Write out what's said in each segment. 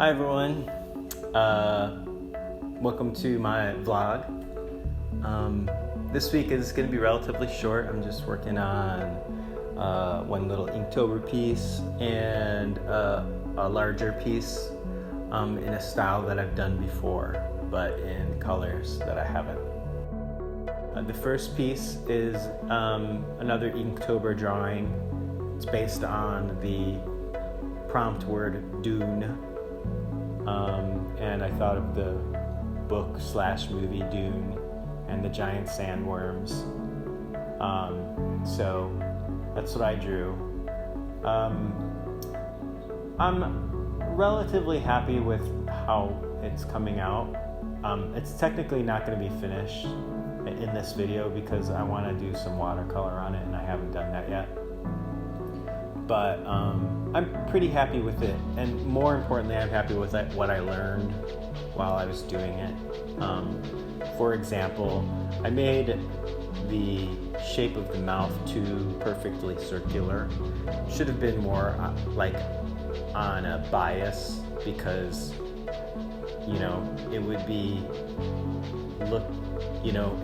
Hi everyone, welcome to my vlog. This week is going to be relatively short. I'm just working on one little Inktober piece and a larger piece in a style that I've done before, but in colors that I haven't. The first piece is another Inktober drawing. It's based on the prompt word Dune. And I thought of the book/movie Dune and the giant sandworms. So that's what I drew. I'm relatively happy with how it's coming out. It's technically not going to be finished in this video because I want to do some watercolor on it and I haven't done that yet. But I'm pretty happy with it, and more importantly, I'm happy with what I learned while I was doing it. For example, I made the shape of the mouth too perfectly circular. Should have been more like on a bias, because it would be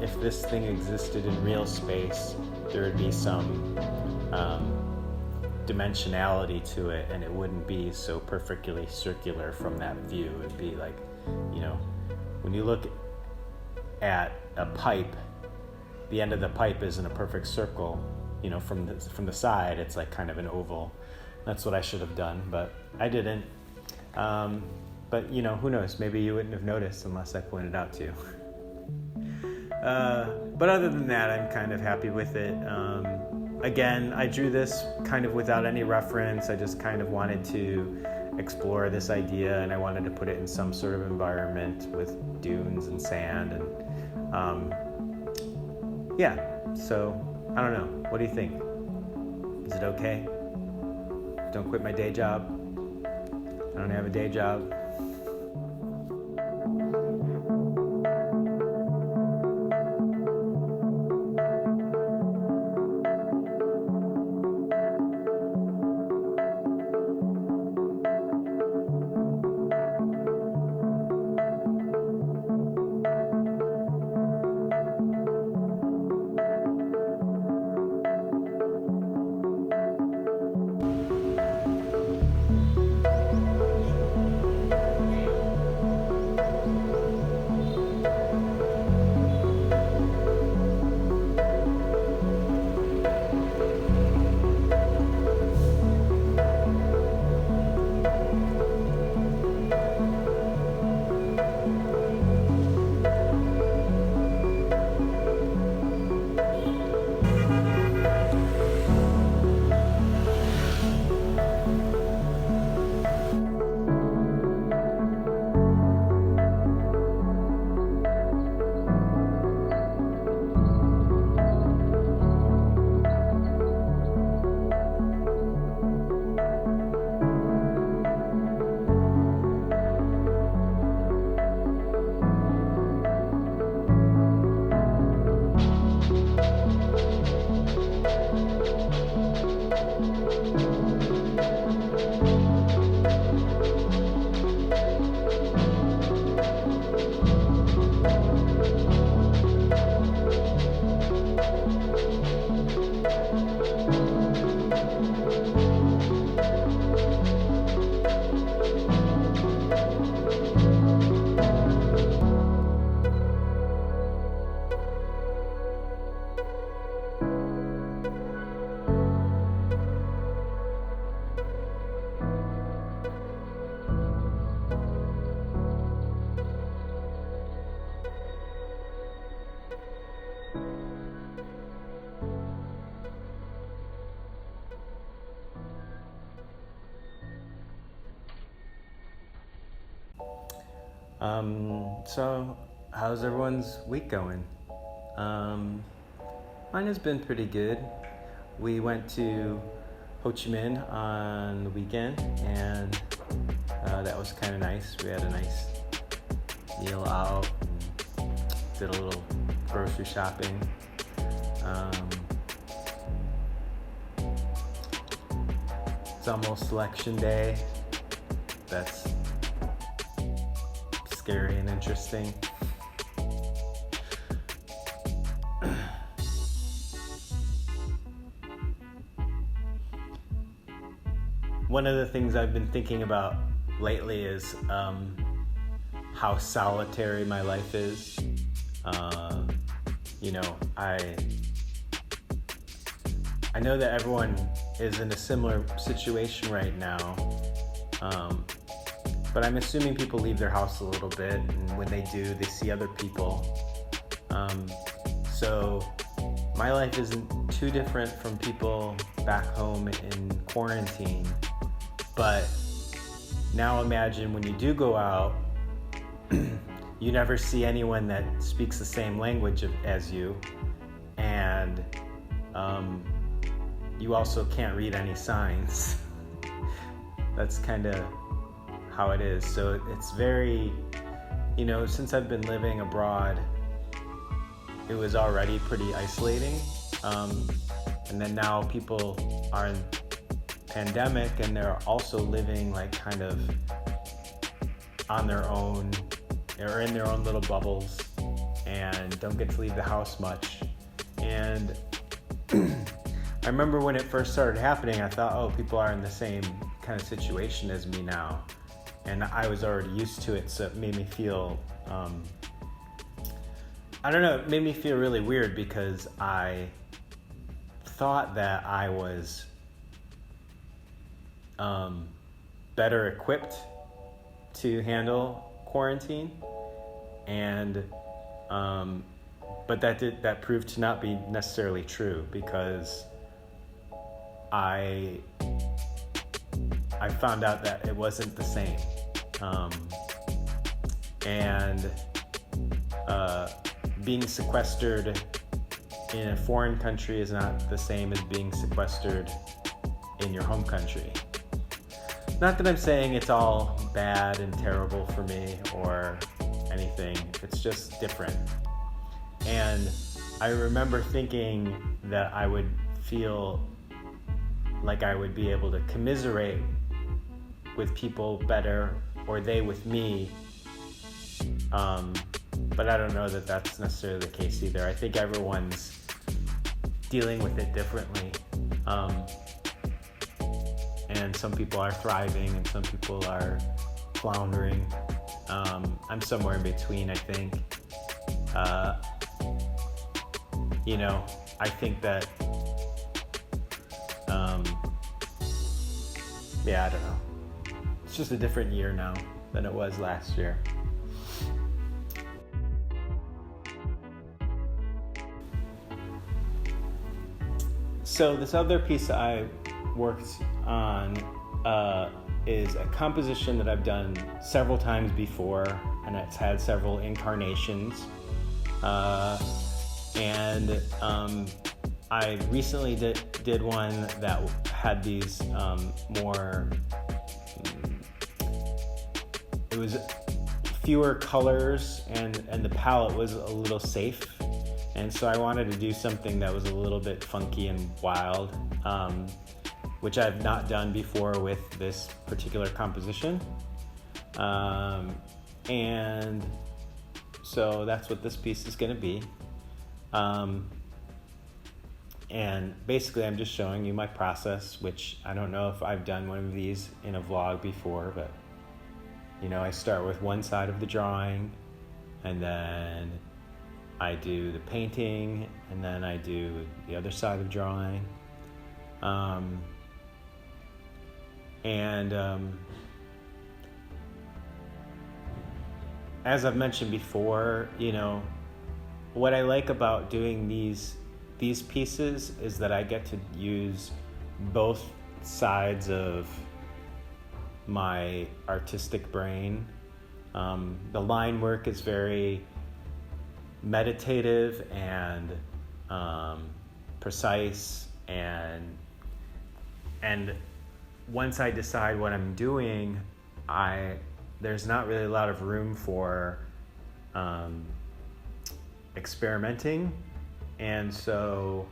if this thing existed in real space, there would be some dimensionality to it, and it wouldn't be so perfectly circular from that view. It'd be like, when you look at a pipe, the end of the pipe isn't a perfect circle. From the side, it's like kind of an oval. That's what I should have done, but I didn't. But who knows? Maybe you wouldn't have noticed unless I pointed out to you. But other than that, I'm kind of happy with it. Again, I drew this kind of without any reference. I just kind of wanted to explore this idea, and I wanted to put it in some sort of environment with dunes and sand, and so I don't know. What do you think? Is it okay? Don't quit my day job. I don't have a day job. So how's everyone's week going? Mine has been pretty good. We went to Ho Chi Minh on the weekend, and that was kind of nice. We had a nice meal out, and did a little grocery shopping. It's almost election day. That's scary and interesting. One of the things I've been thinking about lately is how solitary my life is. I know that everyone is in a similar situation right now, but I'm assuming people leave their house a little bit, and when they do, they see other people. So my life isn't too different from people back home in quarantine, but now imagine when you do go out, you never see anyone that speaks the same language as you, and you also can't read any signs. That's kind of how it is. So it's very, since I've been living abroad, it was already pretty isolating. And then now people are in pandemic and they're also living like kind of on their own, or in their own little bubbles, and don't get to leave the house much. And I remember when it first started happening, I thought, oh, people are in the same kind of situation as me now. And I was already used to it, so it made me feel, it made me feel really weird, because I thought that I was better equipped to handle quarantine, and but that proved to not be necessarily true, because I found out that it wasn't the same, and being sequestered in a foreign country is not the same as being sequestered in your home country. Not that I'm saying it's all bad and terrible for me or anything, it's just different. And I remember thinking that I would feel like I would be able to commiserate with people better, or they with me, but I don't know that that's necessarily the case either. I think everyone's dealing with it differently, and some people are thriving and some people are floundering. I'm somewhere in between, I think. I think that, I don't know. It's just a different year now than it was last year. So this other piece I worked on is a composition that I've done several times before, and it's had several incarnations. And I recently did one that had these more, it was fewer colors, and the palette was a little safe. And so I wanted to do something that was a little bit funky and wild, which I've not done before with this particular composition. And so that's what this piece is going to be. And basically I'm just showing you my process, which I don't know if I've done one of these in a vlog before, but I start with one side of the drawing, and then I do the painting, and then I do the other side of drawing. As I've mentioned before, what I like about doing these pieces is that I get to use both sides of my artistic brain. The line work is very meditative and precise, and once I decide what I'm doing, there's not really a lot of room for experimenting, and so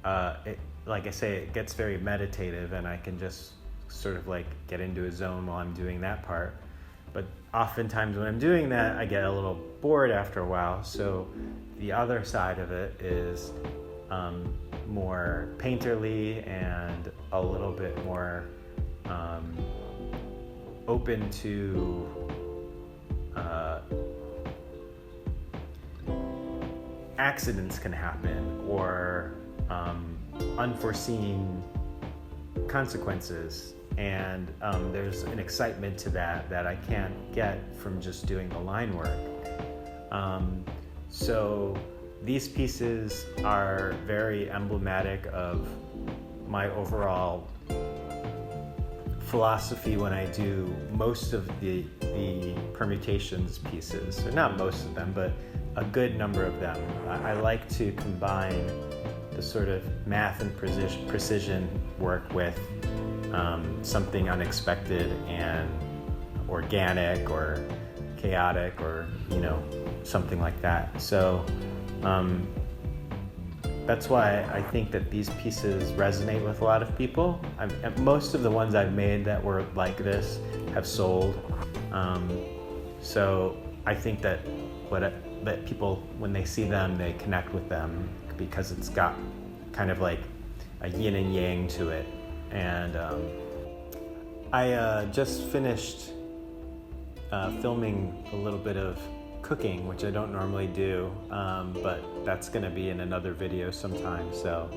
like I say, it gets very meditative, and I can just sort of like get into a zone while I'm doing that part. But oftentimes when I'm doing that, I get a little bored after a while. So the other side of it is more painterly and a little bit more open to accidents can happen, or unforeseen consequences, and there's an excitement to that I can't get from just doing the line work. So these pieces are very emblematic of my overall philosophy when I do most of the permutations pieces. So not most of them, but a good number of them. I like to combine the sort of math and precision work with something unexpected and organic or chaotic, or something like that. So that's why I think that these pieces resonate with a lot of people. Most of the ones I've made that were like this have sold. So I think that that people, when they see them, they connect with them because it's got kind of like a yin and yang to it. And I just finished filming a little bit of cooking, which I don't normally do, but that's going to be in another video sometime. So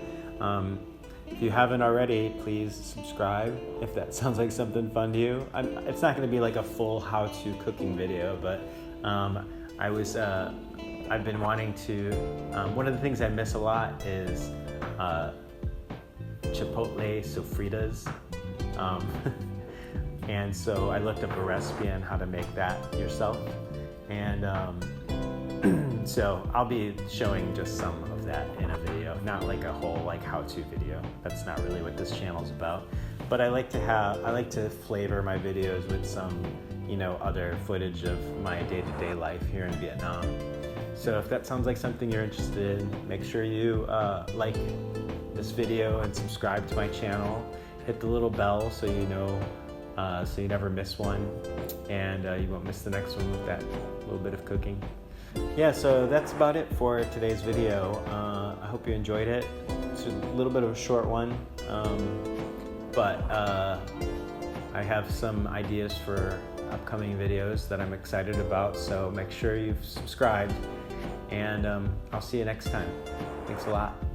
if you haven't already, please subscribe if that sounds like something fun to you. It's not going to be like a full how-to cooking video, but I've been wanting to, one of the things I miss a lot is chipotle sofritas. And so I looked up a recipe on how to make that yourself. And so I'll be showing just some of that in a video, not like a whole like how-to video. That's not really what this channel's about. But I like to flavor my videos with some, other footage of my day-to-day life here in Vietnam. So if that sounds like something you're interested in, make sure you like this video and subscribe to my channel. Hit the little bell so you know, so you never miss one, and you won't miss the next one with that little bit of cooking. Yeah, so that's about it for today's video. I hope you enjoyed it. It's a little bit of a short one, but I have some ideas for upcoming videos that I'm excited about, so make sure you've subscribed, and I'll see you next time. Thanks a lot.